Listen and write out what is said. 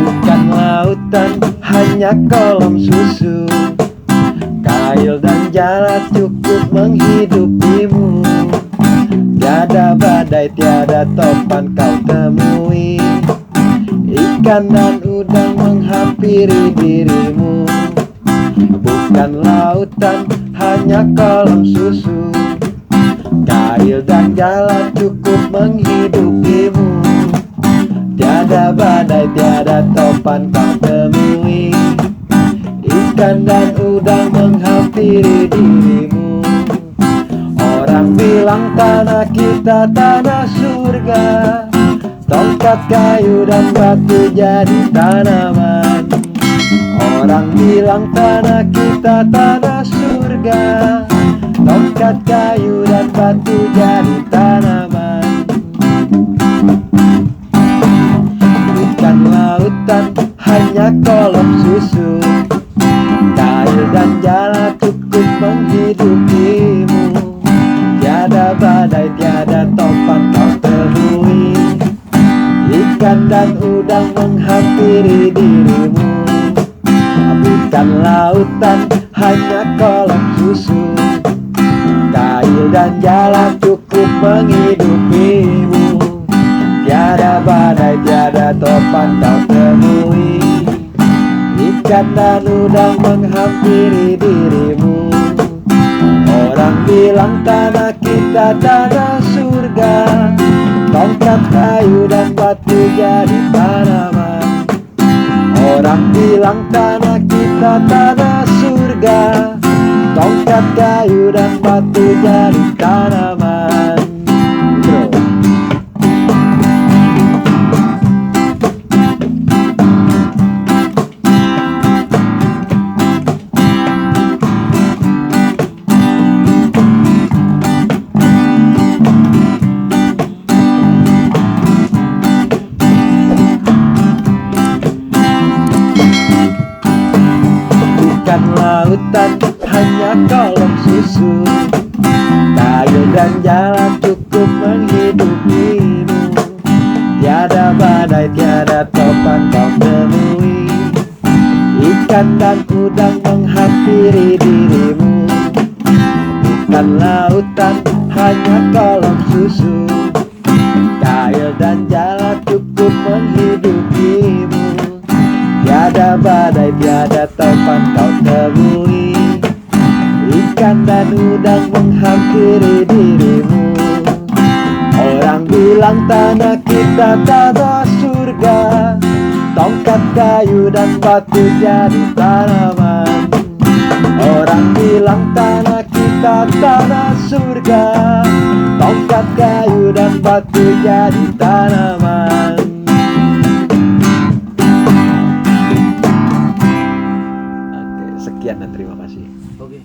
Bukan lautan, hanya kolam susu. Kail dan jala cukup menghidupimu. Tiada badai, tiada topan kau temui. Ikan dan udang menghampiri dirimu. Bukan lautan, hanya kolam susu. Kail dan jala cukup menghidupimu. Tiada badai, tiada topan kau temui. Ikan dan udang menghampiri dirimu. Orang bilang tanah kita tanah surga. Tongkat kayu dan batu jadi tanaman. Orang bilang tanah kita tanah surga. Tongkat kayu dan batu jadi tanaman. Bukan lautan, hanya kolam susu. Kail dan jala cukup menghidupimu. Tiada badai, tiada topan kau temui. Ikan dan udang menghampiri dirimu. Bukan lautan, hanya kolam susu. Kail dan jala cukup menghidupimu. Tiada badai, tiada topan kau temui. Ikan dan udang menghampiri dirimu. Orang bilang tanah kita tanah surga. Tongkat kayu dan batu jadi tanaman. Orang bilang tanah kita tanah surga. Tongkat kayu dan batu jadi tanaman. Bro. Bukan lautan, hanya kolam susu. Kail dan jala cukup menghidupimu. Tiada badai, tiada topan kau temui. Ikan dan udang menghampiri dirimu. Bukan lautan, hanya kolam susu. Kail dan jala cukup menghidupimu. Tiada badai, tiada topan kau temui. Ikan dan udang menghampiri dirimu. Orang bilang tanah kita tanah surga. Tongkat kayu dan batu jadi tanaman. Orang bilang tanah kita tanah surga. Tongkat kayu dan batu jadi tanaman. Sekian dan terima kasih. Oke.